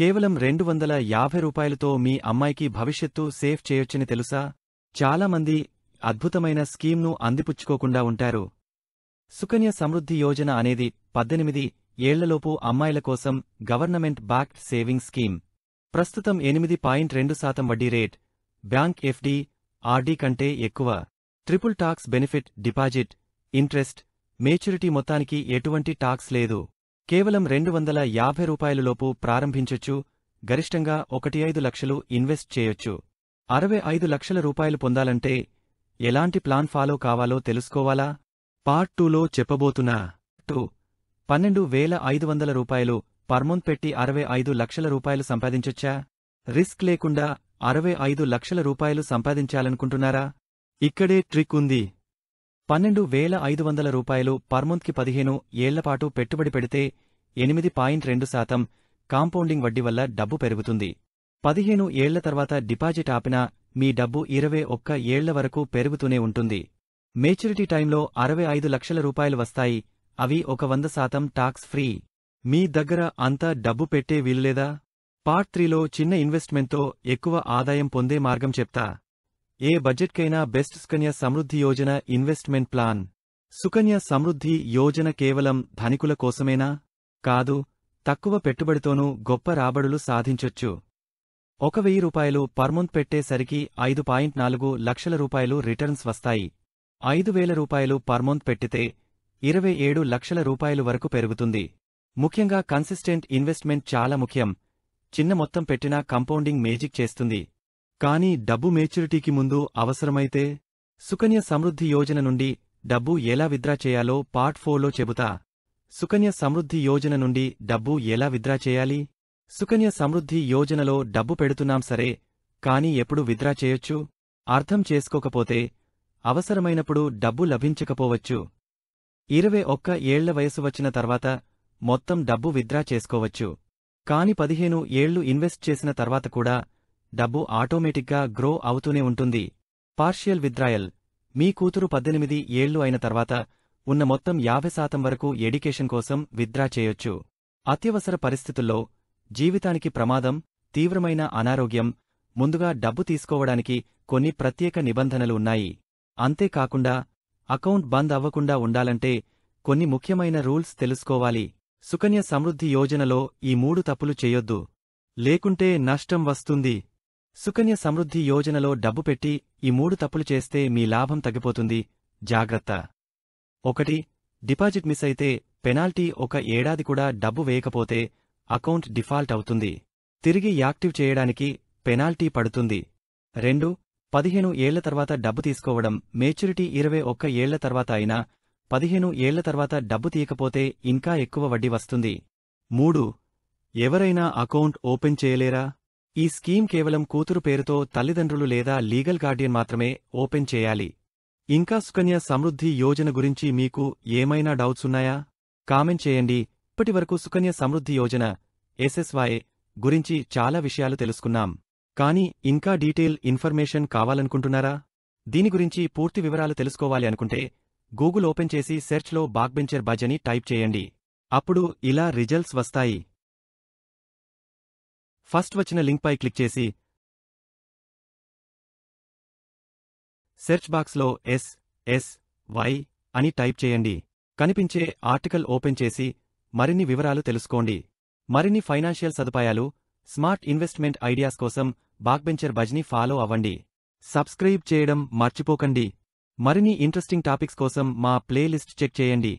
కేవలం 250 రూపాయలతో మీ అమ్మాయికి భవిష్యత్తు సేవ్ చేయొచ్చని తెలుసా? చాలామంది అద్భుతమైన స్కీమ్ను అందిపుచ్చుకోకుండా ఉంటారు. సుకన్య సమృద్ధి యోజన అనేది 18 ఏళ్లలోపు అమ్మాయిల కోసం గవర్నమెంట్ బ్యాక్డ్ సేవింగ్ స్కీమ్. ప్రస్తుతం 8.2% వడ్డీ రేట్, బ్యాంక్ ఎఫ్డి, ఆర్డీ కంటే ఎక్కువ. Triple tax benefit, deposit, interest, maturity మొత్తానికి ఎటువంటి టాక్స్ లేదు. కేవలం 250 రూపాయలలోపు ప్రారంభించొచ్చు. గరిష్టంగా 1.5 లక్షలు ఇన్వెస్ట్ చేయొచ్చు. 65 లక్షల రూపాయలు పొందాలంటే ఎలాంటి ప్లాన్ ఫాలో కావాలో తెలుసుకోవాలా? పార్ట్ 2లో చెప్పబోతున్నా. 12,500 రూపాయలు పర్మంత్ పెట్టి 65 లక్షల రూపాయలు సంపాదించొచ్చా? రిస్క్ లేకుండా 65 లక్షల రూపాయలు సంపాదించాలనుకుంటున్నారా? ఇక్కడే ట్రిక్ ఉంది. 12,500 రూపాయలు పర్మంత్కి 15 ఏళ్లపాటు పెట్టుబడి పెడితే 8.2% కాంపౌండింగ్ వడ్డీ వల్ల డబ్బు పెరుగుతుంది. 15 ఏళ్ల తర్వాత డిపాజిట్ ఆపినా మీ డబ్బు 21 ఏళ్ల వరకు పెరుగుతూనే ఉంటుంది. మేచ్యూరిటీ టైంలో 65 లక్షల రూపాయలు వస్తాయి. అవి 100% టాక్స్ ఫ్రీ. మీ దగ్గర అంత డబ్బు పెట్టే వీలులేదా? పార్ట్ 3లో చిన్న ఇన్వెస్ట్మెంట్తో ఎక్కువ ఆదాయం పొందే మార్గం చెప్తా. ఏ బడ్జెట్కైనా best Sukanya Samriddhi Yojana investment plan. Sukanya Samriddhi Yojana కేవలం ధనికుల కోసమేనా? కాదు. తక్కువ పెట్టుబడితోనూ గొప్ప రాబడులు సాధించొచ్చు. 1,000 రూపాయలు పర్మంత్ పెట్టేసరికి 5.4 లక్షల రూపాయలు రిటర్న్స్ వస్తాయి. 5,000 రూపాయలు పర్మంత్ పెట్టితే 27 లక్షల రూపాయలు వరకు పెరుగుతుంది. ముఖ్యంగా కన్సిస్టెంట్ ఇన్వెస్ట్మెంట్ చాలా ముఖ్యం. చిన్న మొత్తం పెట్టినా కంపౌండింగ్ మేజిక్ చేస్తుంది. కానీ డబ్బు మేచ్యూరిటీకి ముందు అవసరమైతే? సుకన్య సమృద్ధి యోజన నుండి డబ్బు ఎలా విత్డ్రా చేయాలో పార్ట్ 4లో చెబుతా. సుకన్య సమృద్ధి యోజన నుండి డబ్బు ఎలా విత్డ్రా చేయాలి? సుకన్య సమృద్ధి యోజనలో డబ్బు పెడుతున్నాం సరే, కానీ ఎప్పుడు విత్డ్రా చేయొచ్చు? అర్థం చేసుకోకపోతే అవసరమైనప్పుడు డబ్బు లభించకపోవచ్చు. 21 ఏళ్ల వయసు వచ్చిన తర్వాత మొత్తం డబ్బు విత్డ్రా చేసుకోవచ్చు. కాని 15 ఏళ్లు ఇన్వెస్ట్ చేసిన తర్వాత కూడా డబ్బు ఆటోమేటిక్గా గ్రో అవుతూనే ఉంటుంది. Partial withdrawal. మీ కూతురు 18 ఏళ్లు అయిన తర్వాత ఉన్న మొత్తం 50% వరకు ఎడ్యుకేషన్ కోసం విత్డ్రా చేయొచ్చు. అత్యవసర పరిస్థితుల్లో, జీవితానికి ప్రమాదం, తీవ్రమైన అనారోగ్యం, ముందుగా డబ్బు తీసుకోవడానికి కొన్ని ప్రత్యేక నిబంధనలు ఉన్నాయి. అంతేకాకుండా అకౌంట్ బంద్ అవ్వకుండా ఉండాలంటే కొన్ని ముఖ్యమైన రూల్స్ తెలుసుకోవాలి. సుకన్య సమృద్ధి యోజనలో ఈ 3 తప్పులు చేయొద్దు. లేకుంటే నష్టం వస్తుంది. సుకన్య సమృద్ధి యోజనలో డబ్బు పెట్టి ఈ 3 తప్పులు చేస్తే మీ లాభం తగ్గిపోతుంది. జాగ్రత్త. 1. డిపాజిట్ మిస్ అయితే పెనాల్టీ. 1 ఏడాది కూడా డబ్బు వేయకపోతే అకౌంట్ డిఫాల్ట్ అవుతుంది. తిరిగి యాక్టివ్ చేయడానికి పెనాల్టీ పడుతుంది. 2. 15 ఏళ్ల తర్వాత డబ్బు తీసుకోవడం. మేచ్యూరిటీ 21 ఏళ్ల తర్వాత అయినా 15 ఏళ్ల తర్వాత డబ్బు తీయకపోతే ఇంకా ఎక్కువ వడ్డీ వస్తుంది. 3. ఎవరైనా అకౌంట్ ఓపెన్ చేయలేరా? ఈ స్కీమ్ కేవలం కూతురు పేరుతో తల్లిదండ్రులు లేదా లీగల్ గార్డియన్ మాత్రమే ఓపెన్ చేయాలి. ఇంకా సుకన్య సమృద్ధి యోజన గురించి మీకు ఏమైనా డౌట్స్ ఉన్నాయా? కామెంట్ చేయండి. ఇప్పటివరకు సుకన్య సమృద్ధి యోజన ఎస్ఎస్వై గురించి చాలా విషయాలు తెలుసుకున్నాం. కానీ ఇంకా డీటెయిల్ ఇన్ఫర్మేషన్ కావాలనుకుంటున్నారా? దీని గురించి పూర్తి వివరాలు తెలుసుకోవాలి అనుకుంటే గూగుల్ ఓపెన్ చేసి సెర్చ్లో బాక్బెంచర్ బజ్ అని టైప్ చేయండి. అప్పుడు ఇలా రిజల్ట్స్ వస్తాయి. ఫస్ట్ వచ్చిన లింక్పై క్లిక్ చేసి సెర్చ్ బాక్స్లో ఎస్ఎస్వై అని టైప్ చేయండి. కనిపించే ఆర్టికల్ ఓపెన్ చేసి మరిన్ని వివరాలు తెలుసుకోండి. మరిన్ని ఫైనాన్షియల్ సదుపాయాలు, స్మార్ట్ ఇన్వెస్ట్మెంట్ ఐడియాస్ కోసం బాక్బెంచర్ బజ్ని ఫాలో అవ్వండి. సబ్స్క్రైబ్ చేయడం మర్చిపోకండి. మరిన్ని ఇంట్రెస్టింగ్ టాపిక్స్ కోసం మా ప్లేలిస్ట్ చెక్ చేయండి.